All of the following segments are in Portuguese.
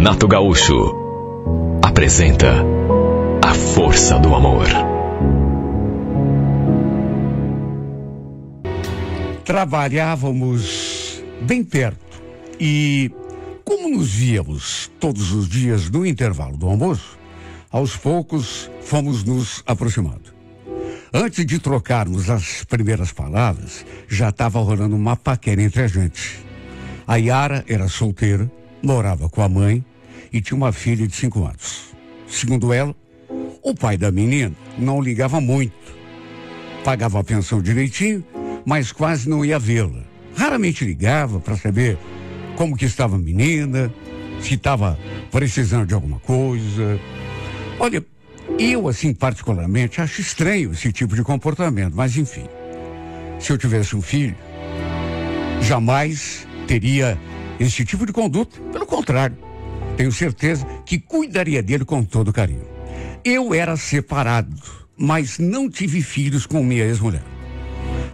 Renato Gaúcho apresenta A Força do Amor. Trabalhávamos bem perto e, como nos víamos todos os dias no intervalo do almoço, aos poucos fomos nos aproximando. Antes de trocarmos as primeiras palavras, já estava rolando uma paquera entre a gente. A Yara era solteira, morava com a mãe e tinha uma filha de 5 anos. Segundo ela, o pai da menina não ligava muito. Pagava a pensão direitinho, mas quase não ia vê-la. Raramente ligava para saber como que estava a menina, se estava precisando de alguma coisa. Olha, eu, assim, particularmente, acho estranho esse tipo de comportamento, mas enfim. Se eu tivesse um filho, jamais teria esse tipo de conduta. Pelo contrário, tenho certeza que cuidaria dele com todo carinho. Eu era separado, mas não tive filhos com minha ex-mulher.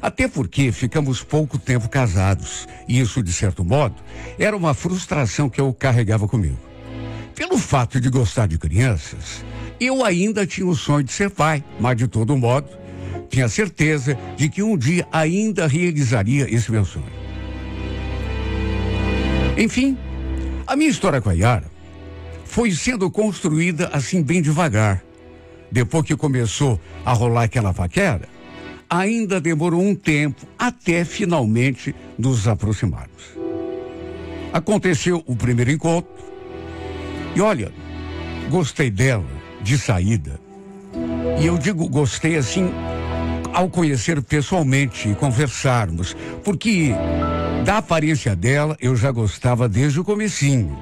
Até porque ficamos pouco tempo casados, e isso, de certo modo, era uma frustração que eu carregava comigo. Pelo fato de gostar de crianças, eu ainda tinha o sonho de ser pai, mas de todo modo, tinha certeza de que um dia ainda realizaria esse meu sonho. Enfim, a minha história com a Yara foi sendo construída assim bem devagar. Depois que começou a rolar aquela paquera, ainda demorou um tempo até finalmente nos aproximarmos. Aconteceu o primeiro encontro e olha, gostei dela de saída. E eu digo gostei assim ao conhecer pessoalmente e conversarmos, porque da aparência dela eu já gostava desde o comecinho.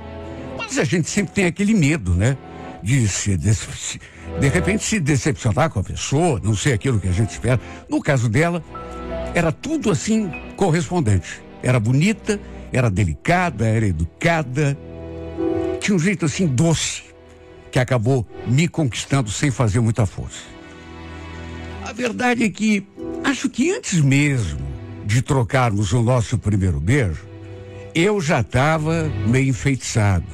Mas a gente sempre tem aquele medo, né? De repente se decepcionar com a pessoa, não ser aquilo que a gente espera. No caso dela, era tudo assim correspondente. Era bonita, era delicada, era educada. Tinha um jeito assim doce, que acabou me conquistando sem fazer muita força. A verdade é que acho que antes mesmo de trocarmos o nosso primeiro beijo, eu já estava meio enfeitiçado.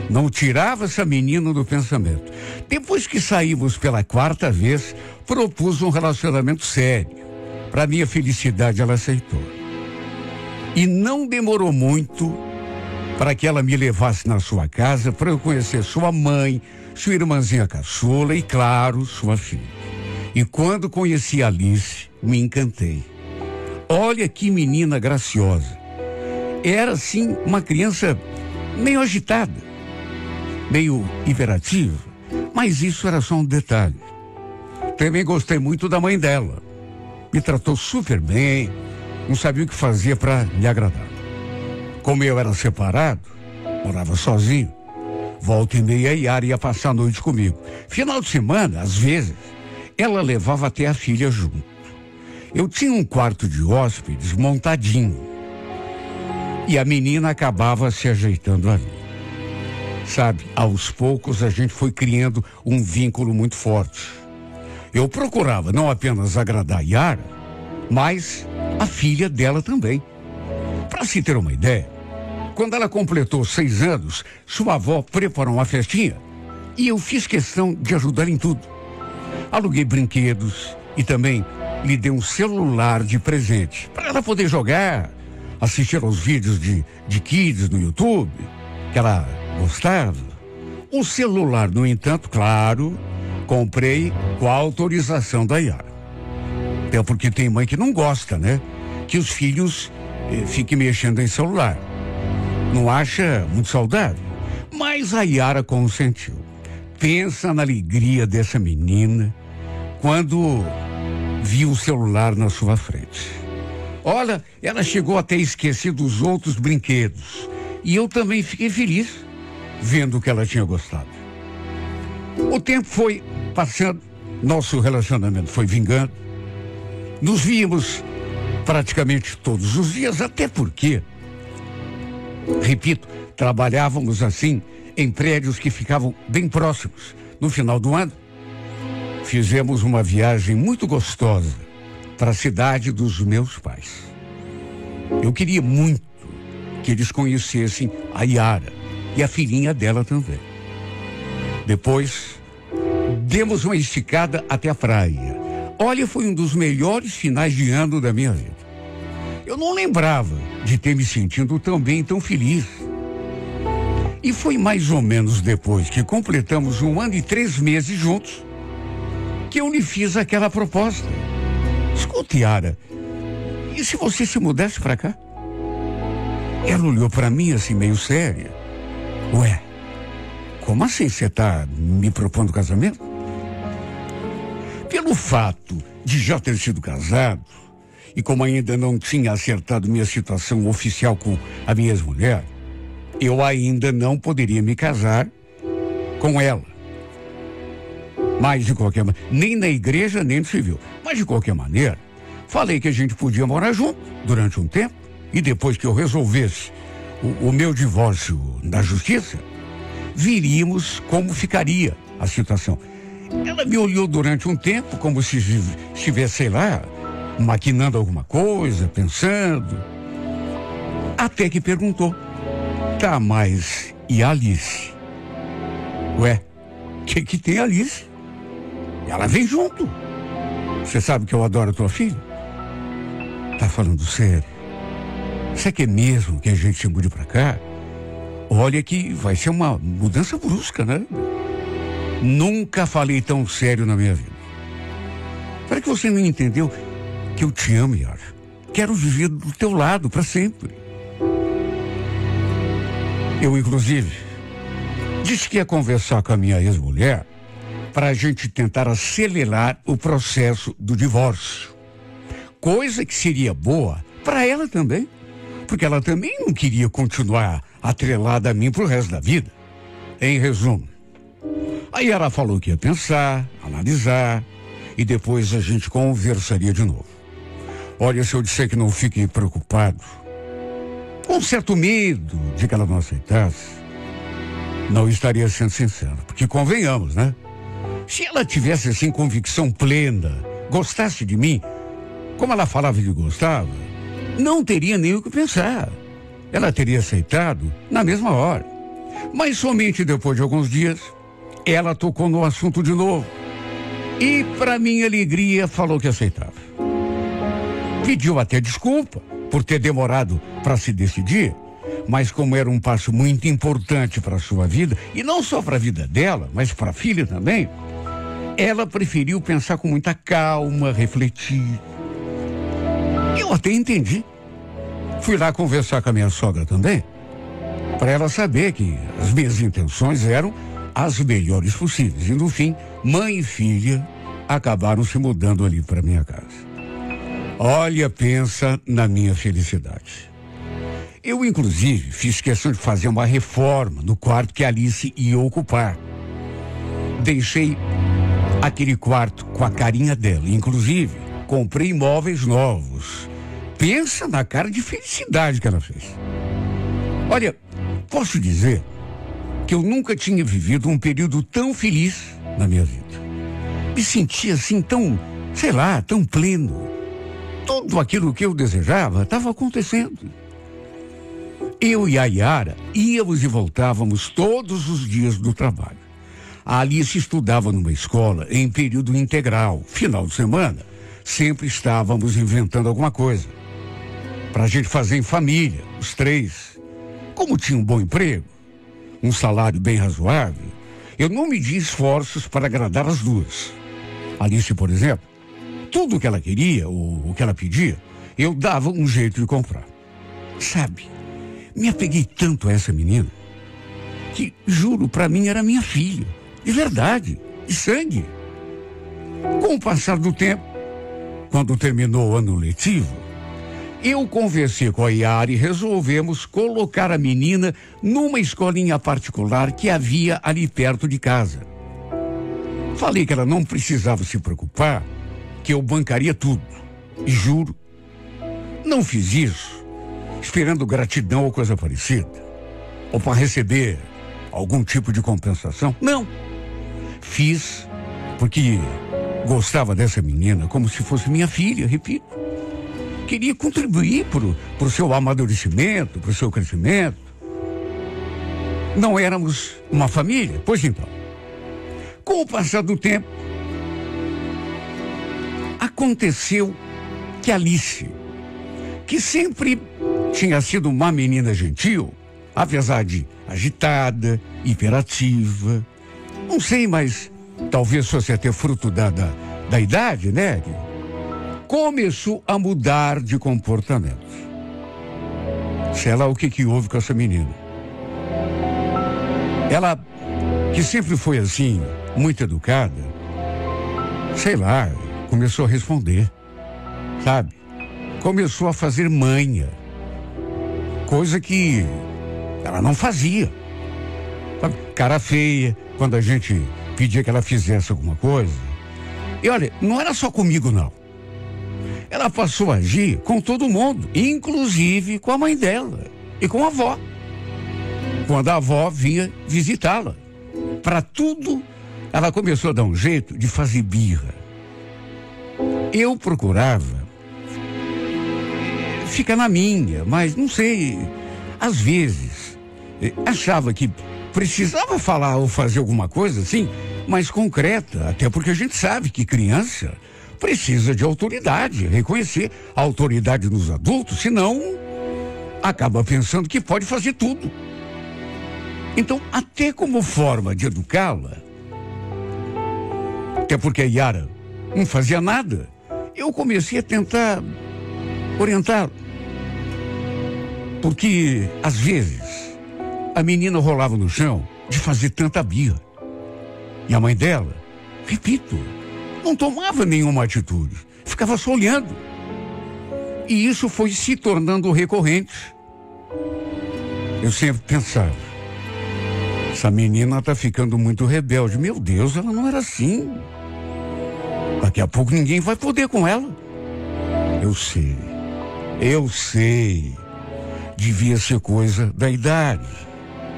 Não tirava essa menina do pensamento. Depois que saímos pela 4ª vez, propus um relacionamento sério. Para minha felicidade, ela aceitou. E não demorou muito para que ela me levasse na sua casa para eu conhecer sua mãe, sua irmãzinha caçula e, claro, sua filha. E quando conheci a Alice, me encantei. Olha que menina graciosa. Era, assim, uma criança meio agitada, meio hiperativa, mas isso era só um detalhe. Também gostei muito da mãe dela. Me tratou super bem, não sabia o que fazia para me agradar. Como eu era separado, morava sozinho, volta e meia a Yara ia passar a noite comigo. Final de semana, às vezes, ela levava até a filha junto. Eu tinha um quarto de hóspedes montadinho e a menina acabava se ajeitando ali. Sabe, aos poucos a gente foi criando um vínculo muito forte. Eu procurava não apenas agradar a Yara, mas a filha dela também. Para se ter uma ideia, quando ela completou 6 anos, sua avó preparou uma festinha e eu fiz questão de ajudar em tudo. Aluguei brinquedos e também lhe dei um celular de presente para ela poder jogar, assistir aos vídeos de kids no YouTube, que ela gostava. O celular, no entanto, claro, comprei com a autorização da Yara. Até porque tem mãe que não gosta, né? Que os filhos fiquem mexendo em celular. Não acha muito saudável. Mas a Yara consentiu. Pensa na alegria dessa menina quando viu o celular na sua frente. Olha, ela chegou até a esquecer dos outros brinquedos. E eu também fiquei feliz vendo que ela tinha gostado. O tempo foi passando, nosso relacionamento foi vingando. Nos víamos praticamente todos os dias, até porque, repito, trabalhávamos assim em prédios que ficavam bem próximos. No final do ano, fizemos uma viagem muito gostosa para a cidade dos meus pais. Eu queria muito que eles conhecessem a Yara e a filhinha dela também. Depois, demos uma esticada até a praia. Olha, foi um dos melhores finais de ano da minha vida. Eu não lembrava de ter me sentido tão bem, tão feliz. E foi mais ou menos depois que completamos 1 ano e 3 meses juntos que eu lhe fiz aquela proposta. Escute, Yara, e se você se mudasse pra cá? Ela olhou pra mim assim meio séria. Ué, como assim você tá me propondo casamento? Pelo fato de já ter sido casado, e como ainda não tinha acertado minha situação oficial com a minha ex-mulher, eu ainda não poderia me casar com ela. Mas de qualquer maneira, nem na igreja, nem no civil. Mas de qualquer maneira, falei que a gente podia morar junto durante um tempo, e depois que eu resolvesse o meu divórcio na justiça, viríamos como ficaria a situação. Ela me olhou durante um tempo como se estivesse, sei lá, maquinando alguma coisa, pensando. Até que perguntou: tá, mas e a Alice? Ué, que tem a Alice? Ela vem junto. Você sabe que eu adoro a tua filha? Tá falando sério? Você quer mesmo que a gente se mude pra cá? Olha que vai ser uma mudança brusca, né? Nunca falei tão sério na minha vida. Será que você não entendeu que eu te amo, Yara? Quero viver do teu lado para sempre. Eu, inclusive, disse que ia conversar com a minha ex-mulher para a gente tentar acelerar o processo do divórcio. Coisa que seria boa para ela também, porque ela também não queria continuar atrelada a mim pro resto da vida. Em resumo, aí ela falou que ia pensar, analisar e depois a gente conversaria de novo. Olha, se eu disser que não fique preocupado, com certo medo de que ela não aceitasse, não estaria sendo sincero, porque convenhamos, né? Se ela tivesse assim convicção plena, gostasse de mim, como ela falava que gostava, não teria nem o que pensar. Ela teria aceitado na mesma hora. Mas somente depois de alguns dias, ela tocou no assunto de novo. E, para minha alegria, falou que aceitava. Pediu até desculpa por ter demorado para se decidir, mas como era um passo muito importante para a sua vida, e não só para a vida dela, mas para a filha também, ela preferiu pensar com muita calma, refletir. Eu até entendi. Fui lá conversar com a minha sogra também, para ela saber que as minhas intenções eram as melhores possíveis. E no fim, mãe e filha acabaram se mudando ali para minha casa. Olha, pensa na minha felicidade. Eu, inclusive, fiz questão de fazer uma reforma no quarto que a Alice ia ocupar. Deixei aquele quarto com a carinha dela. Inclusive, comprei móveis novos. Pensa na cara de felicidade que ela fez. Olha, posso dizer que eu nunca tinha vivido um período tão feliz na minha vida. Me sentia assim tão, sei lá, tão pleno. Tudo aquilo que eu desejava estava acontecendo. Eu e a Yara íamos e voltávamos todos os dias do trabalho. A Alice estudava numa escola em período integral. Final de semana, sempre estávamos inventando alguma coisa para a gente fazer em família, os três. Como tinha um bom emprego, um salário bem razoável, eu não medi esforços para agradar as duas. Alice, por exemplo, tudo o que ela queria, ou o que ela pedia, eu dava um jeito de comprar. Sabe, me apeguei tanto a essa menina que, juro, para mim era minha filha, de verdade, de sangue. Com o passar do tempo, quando terminou o ano letivo, eu conversei com a Yara e resolvemos colocar a menina numa escolinha particular que havia ali perto de casa. Falei que ela não precisava se preocupar, que eu bancaria tudo. E juro, não fiz isso esperando gratidão ou coisa parecida, ou para receber algum tipo de compensação. Não. Fiz porque gostava dessa menina como se fosse minha filha, repito. Queria contribuir pro seu amadurecimento, pro seu crescimento. não éramos uma família. Pois então, com o passar do tempo, aconteceu que Alice, que sempre tinha sido uma menina gentil, apesar de agitada, hiperativa, não sei, mas talvez fosse até fruto da idade, né? Começou a mudar de comportamento. Sei lá o que houve com essa menina. Ela, que sempre foi assim, muito educada, sei lá, começou a responder, sabe? Começou a fazer manha, coisa que ela não fazia. Sabe? Cara feia, quando a gente pedia que ela fizesse alguma coisa. E olha, não era só comigo, não. Ela passou a agir com todo mundo, inclusive com a mãe dela e com a avó. Quando a avó vinha visitá-la, para tudo, ela começou a dar um jeito de fazer birra. Eu procurava ficar na minha, mas não sei, às vezes achava que precisava falar ou fazer alguma coisa assim, mais concreta, até porque a gente sabe que criança precisa de autoridade, reconhecer a autoridade nos adultos, senão acaba pensando que pode fazer tudo. Então, até como forma de educá-la, até porque a Yara não fazia nada, eu comecei a tentar orientá-la. Porque, às vezes, a menina rolava no chão de fazer tanta birra. E a mãe dela, repito, não tomava nenhuma atitude, ficava só olhando. E isso foi se tornando recorrente. Eu sempre pensava, essa menina está ficando muito rebelde. Meu Deus, ela não era assim. Daqui a pouco ninguém vai poder com ela. Eu sei. Devia ser coisa da idade.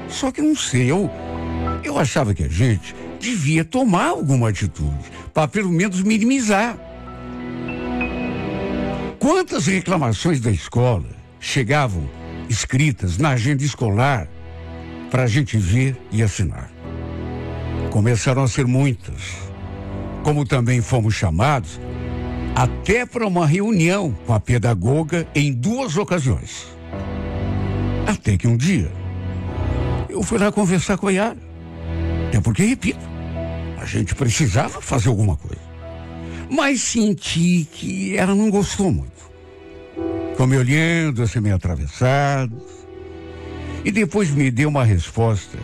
Só que não sei, eu achava que a gente devia tomar alguma atitude, para pelo menos minimizar. Quantas reclamações da escola chegavam escritas na agenda escolar para a gente ver e assinar? Começaram a ser muitas. Como também fomos chamados até para uma reunião com a pedagoga em 2 ocasiões. Até que um dia eu fui lá conversar com a Yara. Até porque, repito, a gente precisava fazer alguma coisa. Mas senti que ela não gostou muito. Ficou me olhando, assim, meio atravessado. E depois me deu uma resposta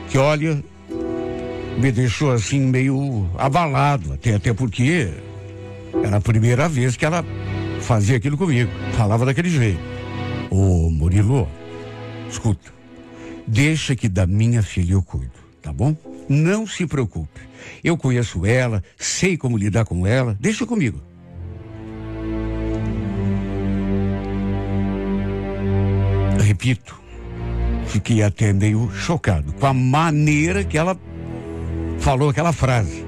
que, olha, me deixou assim meio abalado. Até porque era a primeira vez que ela fazia aquilo comigo. Falava daquele jeito. Ô, Murilo, escuta, deixa que da minha filha eu cuido, tá bom? Não se preocupe. Eu conheço ela, sei como lidar com ela. Deixa comigo. Repito, fiquei até meio chocado com a maneira que ela falou aquela frase,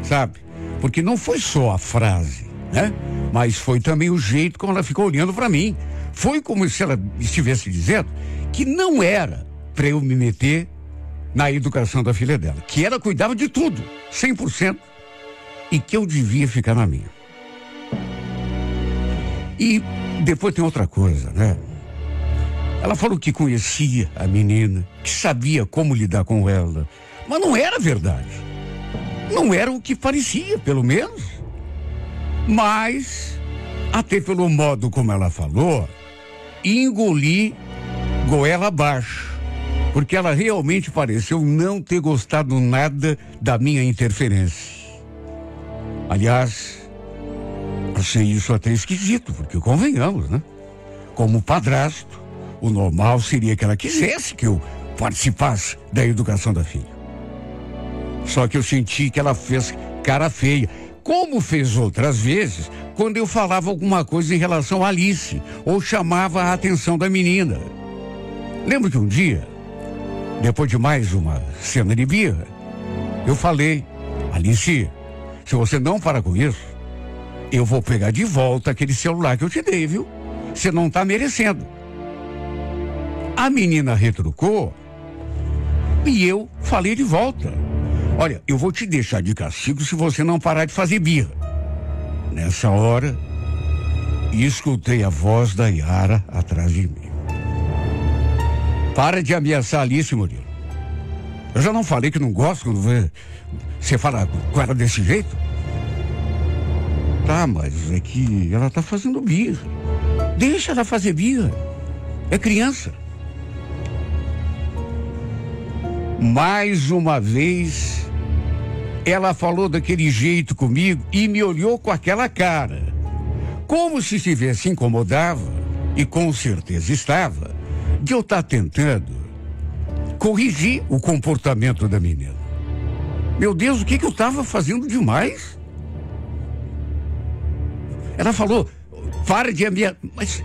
sabe? Porque não foi só a frase, né? Mas foi também o jeito como ela ficou olhando para mim. Foi como se ela estivesse dizendo que não era para eu me meter na educação da filha dela, que ela cuidava de tudo, 100%, e que eu devia ficar na minha. E depois tem outra coisa, né? Ela falou que conhecia a menina, que sabia como lidar com ela, mas não era verdade. Não era o que parecia, pelo menos. Mas, até pelo modo como ela falou, engoli goela abaixo. Porque ela realmente pareceu não ter gostado nada da minha interferência. Aliás, achei isso até esquisito, porque convenhamos, né? Como padrasto, o normal seria que ela quisesse que eu participasse da educação da filha. Só que eu senti que ela fez cara feia, como fez outras vezes, quando eu falava alguma coisa em relação a Alice, ou chamava a atenção da menina. Lembro que um dia, depois de mais uma cena de birra, eu falei, Alice, se você não parar com isso, eu vou pegar de volta aquele celular que eu te dei, viu? Você não tá merecendo. A menina retrucou E eu falei de volta: olha, eu vou te deixar de castigo se você não parar de fazer birra. Nessa hora, escutei a voz da Yara atrás de mim: para de ameaçar a Alice, Murilo. Eu já não falei que não gosto quando você fala com ela desse jeito? Tá, mas é que ela tá fazendo birra. Deixa ela fazer birra. É criança. Mais uma vez, ela falou daquele jeito comigo e me olhou com aquela cara, como se estivesse incomodava, e com certeza estava, de eu estar tentando corrigir o comportamento da menina. Meu Deus, o que eu estava fazendo demais? Ela falou: para de ameaçar. Mas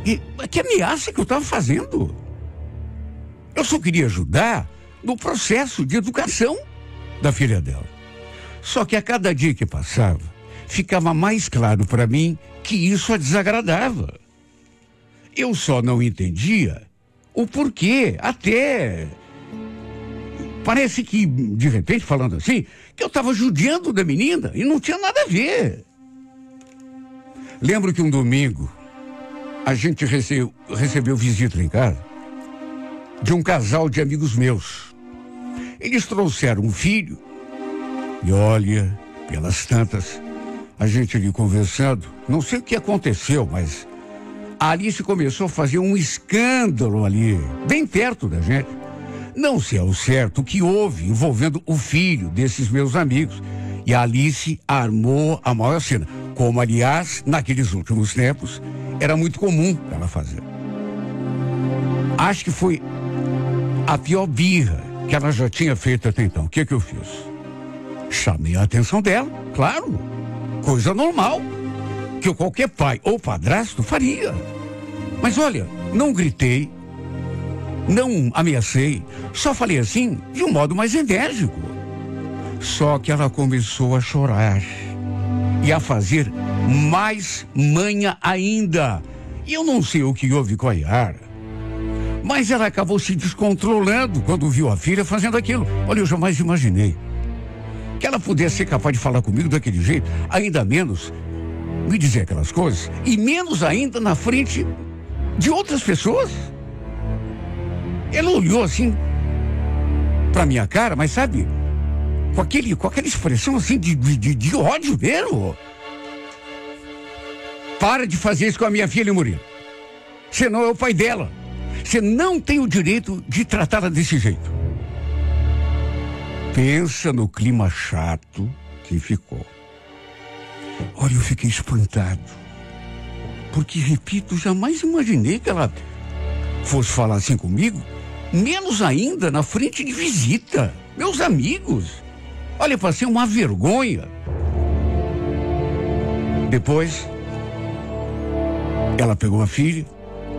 que ameaça que eu estava fazendo? Eu só queria ajudar no processo de educação da filha dela. Só que a cada dia que passava, ficava mais claro para mim que isso a desagradava. Eu só não entendia o porquê. Até parece que, de repente, falando assim, que eu estava judiando da menina e não tinha nada a ver. Lembro que um domingo a gente recebeu visita em casa de um casal de amigos meus. Eles trouxeram um filho e, olha, pelas tantas, a gente ali conversando, não sei o que aconteceu, mas a Alice começou a fazer um escândalo ali, bem perto da gente. Não sei ao certo o que houve envolvendo o filho desses meus amigos. E a Alice armou a maior cena, como, aliás, naqueles últimos tempos, era muito comum ela fazer. Acho que foi a pior birra que ela já tinha feito até então. O que eu fiz? Chamei a atenção dela, claro, coisa normal, que qualquer pai ou padrasto faria. Mas olha, não gritei, não ameacei, só falei assim de um modo mais enérgico. Só que ela começou a chorar e a fazer mais manha ainda. E eu não sei o que houve com a Yara, mas ela acabou se descontrolando quando viu a filha fazendo aquilo. Olha, eu jamais imaginei que ela pudesse ser capaz de falar comigo daquele jeito, ainda menos me dizer aquelas coisas, e menos ainda na frente de outras pessoas. Ela olhou assim pra minha cara, mas sabe, com aquela expressão assim de ódio mesmo. Para de fazer isso com a minha filha, Murilo. Você não é o pai dela. Você não tem o direito de tratá-la desse jeito. Pensa no clima chato que ficou. Olha, eu fiquei espantado. Porque, repito, jamais imaginei que ela fosse falar assim comigo, menos ainda na frente de visita, meus amigos. Olha, passei uma vergonha. Depois, ela pegou a filha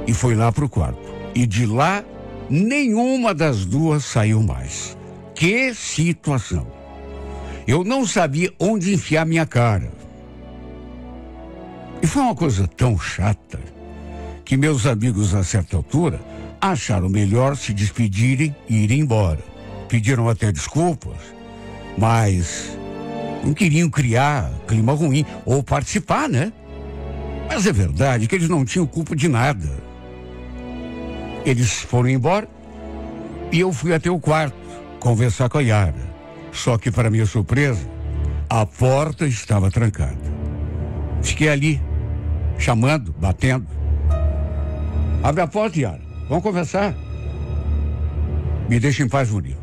e foi lá pro quarto. E de lá, nenhuma das duas saiu mais. Que situação! Eu não sabia onde enfiar minha cara. E foi uma coisa tão chata que meus amigos, a certa altura, acharam melhor se despedirem e irem embora. Pediram até desculpas, mas não queriam criar clima ruim ou participar, né? Mas é verdade que eles não tinham culpa de nada. Eles foram embora e eu fui até o quarto conversar com a Yara. Só que, para minha surpresa, a porta estava trancada. Fiquei ali, chamando, batendo. Abre a porta, Yara. Vamos conversar. Me deixa em paz, Murilo.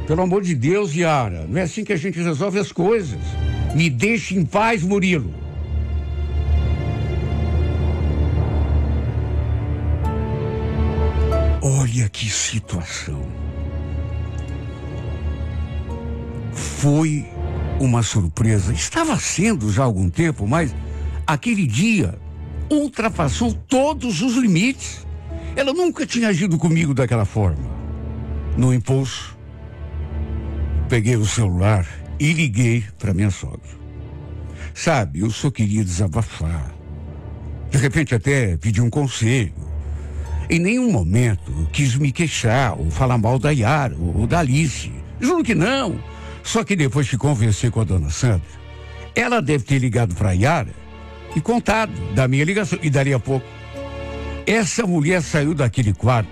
Pelo amor de Deus, Yara, não é assim que a gente resolve as coisas. Me deixe em paz, Murilo. Olha que situação. Foi uma surpresa. Estava sendo já há algum tempo, mas aquele dia ultrapassou todos os limites. Ela nunca tinha agido comigo daquela forma. No impulso, peguei o celular e liguei para minha sogra. Sabe, eu só queria desabafar. De repente até pedi um conselho. Em nenhum momento quis me queixar ou falar mal da Yara ou da Alice. Juro que não. Só que depois que conversei com a dona Sandra, ela deve ter ligado para a Yara e contado da minha ligação. E dali a pouco, essa mulher saiu daquele quarto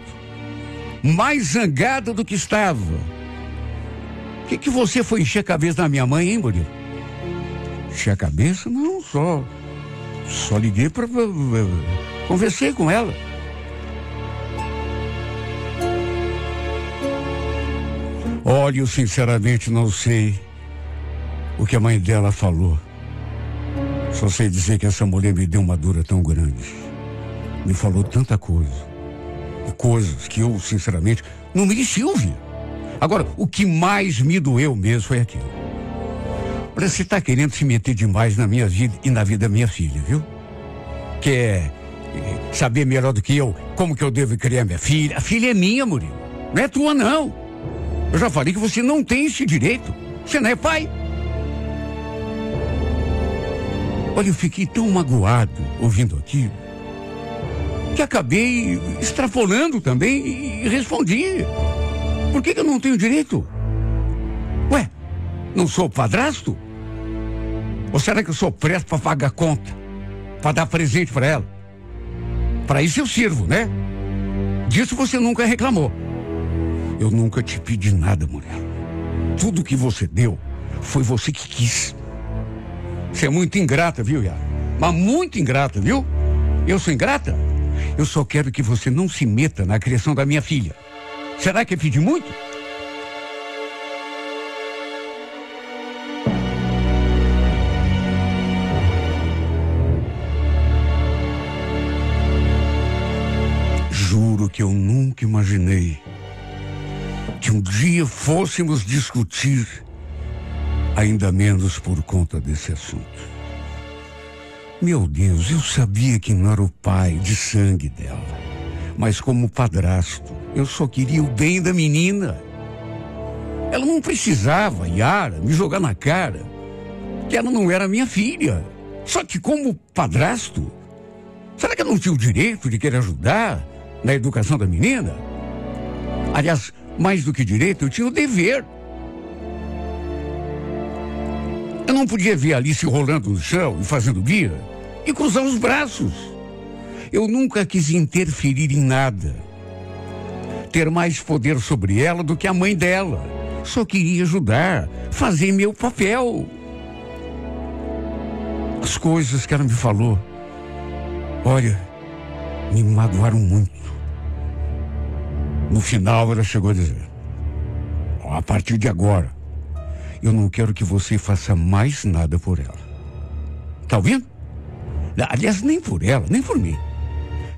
mais zangada do que estava. O que você foi encher a cabeça da minha mãe, hein, Murilo? Encher a cabeça? Não, só liguei para... Conversei com ela. Olha, eu sinceramente não sei o que a mãe dela falou. Só sei dizer que essa mulher me deu uma dura tão grande. Me falou tanta coisa. Coisas que eu, sinceramente, não merecia ouvir. Agora, o que mais me doeu mesmo foi aquilo. Olha, você está querendo se meter demais na minha vida e na vida da minha filha, viu? Quer saber melhor do que eu como que eu devo criar minha filha? A filha é minha, Murilo. Não é tua, não. Eu já falei que você não tem esse direito. Você não é pai. Olha, eu fiquei tão magoado ouvindo aquilo que acabei extrapolando também e respondi. Por que eu não tenho direito? Ué, não sou padrasto? Ou será que eu sou presto para pagar conta? Para dar presente para ela? Para isso eu sirvo, né? Disso você nunca reclamou. Eu nunca te pedi nada, Murilo. Tudo que você deu foi você que quis. Você é muito ingrata, viu, Yara? Mas muito ingrata, viu? Eu sou ingrata? Eu só quero que você não se meta na criação da minha filha. Será que é pedir muito? Juro que eu nunca imaginei que um dia fôssemos discutir, ainda menos por conta desse assunto. Meu Deus, eu sabia que não era o pai de sangue dela, mas como padrasto, eu só queria o bem da menina. Ela não precisava, Yara, me jogar na cara que ela não era minha filha. Só que como padrasto, será que eu não tinha o direito de querer ajudar na educação da menina? Aliás, mais do que direito, eu tinha o dever. Eu não podia ver a Alice rolando no chão e fazendo birra e cruzar os braços. Eu nunca quis interferir em nada, ter mais poder sobre ela do que a mãe dela. Só queria ajudar, fazer meu papel. As coisas que ela me falou, olha, me magoaram muito. No final ela chegou a dizer: a partir de agora, eu não quero que você faça mais nada por ela. Tá ouvindo? Aliás, nem por ela, nem por mim.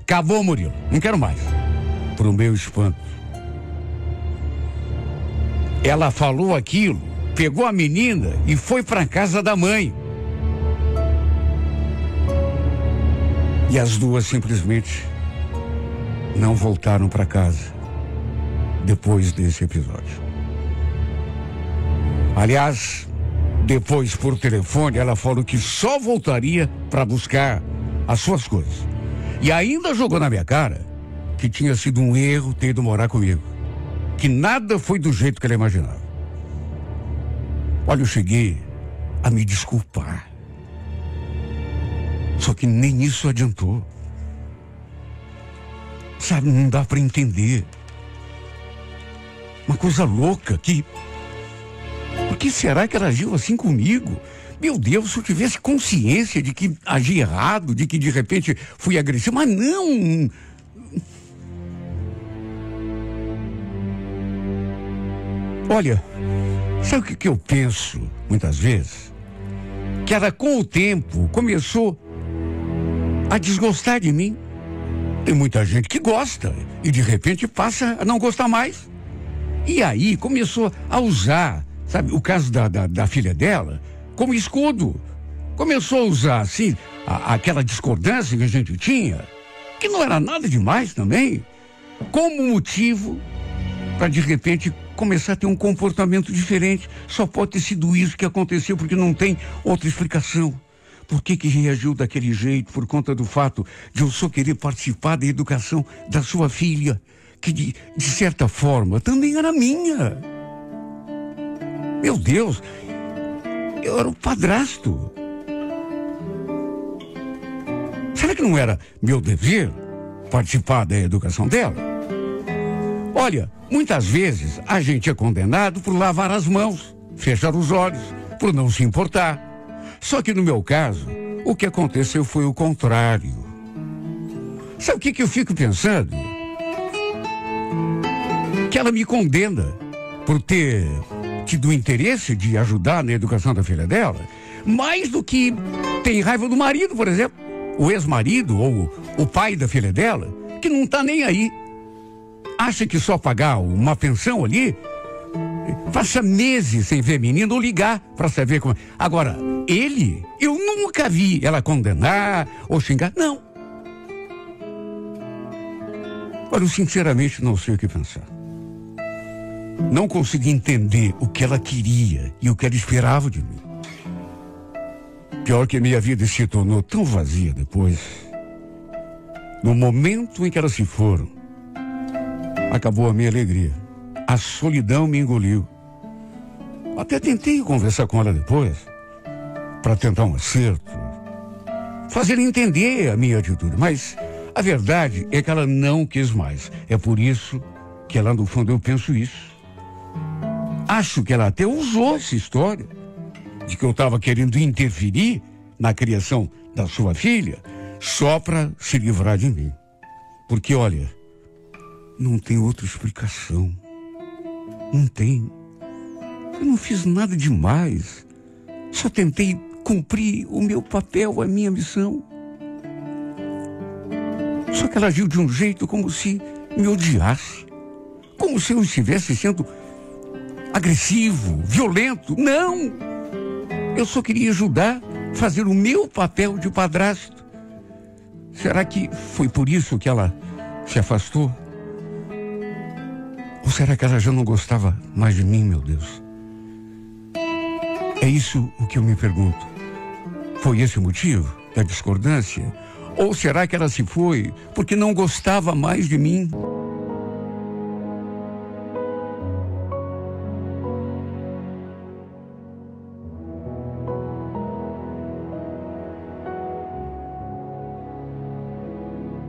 Acabou, Murilo. Não quero mais. Pro meu espanto, ela falou aquilo, pegou a menina e foi pra casa da mãe. E as duas simplesmente não voltaram pra casa depois desse episódio. Aliás, depois por telefone ela falou que só voltaria para buscar as suas coisas. E ainda jogou na minha cara que tinha sido um erro ter ido morar comigo, que nada foi do jeito que ela imaginava. Olha, eu cheguei a me desculpar, só que nem isso adiantou. Sabe, não dá para entender. Uma coisa louca que... Por que será que ela agiu assim comigo? Meu Deus, se eu tivesse consciência de que agi errado, de que de repente fui agressivo, mas não... Olha, sabe o que eu penso muitas vezes? Que ela com o tempo começou a desgostar de mim. Tem muita gente que gosta e de repente passa a não gostar mais. E aí começou a usar, sabe, o caso da filha dela como escudo. Começou a usar, assim, aquela discordância que a gente tinha, que não era nada demais também, como motivo para de repente começar a ter um comportamento diferente. Só pode ter sido isso que aconteceu, porque não tem outra explicação. por que reagiu daquele jeito, por conta do fato de eu só querer participar da educação da sua filha, que de certa forma também era minha. Meu Deus, eu era o padrasto. Será que não era meu dever participar da educação dela? Olha, muitas vezes a gente é condenado por lavar as mãos, fechar os olhos, por não se importar. Só que no meu caso, o que aconteceu foi o contrário. Sabe o que eu fico pensando? Que ela me condena por ter tido o interesse de ajudar na educação da filha dela, mais do que tem raiva do marido, por exemplo, o ex-marido ou o pai da filha dela, que não está nem aí. Acha que só pagar uma pensão ali, passa meses sem ver menino ou ligar para saber como. Agora, eu nunca vi ela condenar ou xingar, não. Olha, eu sinceramente não sei o que pensar. Não consegui entender o que ela queria e o que ela esperava de mim. Pior que minha vida se tornou tão vazia depois. No momento em que elas se foram, acabou a minha alegria. A solidão me engoliu. Até tentei conversar com ela depois, para tentar um acerto, fazer entender a minha atitude, mas a verdade é que ela não quis mais. É por isso que lá no fundo eu penso isso. Acho que ela até usou essa história de que eu estava querendo interferir na criação da sua filha só para se livrar de mim. Porque, olha, não tem outra explicação. Não tem. Eu não fiz nada demais. Só tentei cumprir o meu papel, a minha missão. Só que ela agiu de um jeito como se me odiasse. Como se eu estivesse sendo agressivo, violento. Não! Eu só queria ajudar, fazer o meu papel de padrasto. Será que foi por isso que ela se afastou? Ou será que ela já não gostava mais de mim, meu Deus? É isso o que eu me pergunto. Foi esse o motivo da discordância? Ou será que ela se foi porque não gostava mais de mim?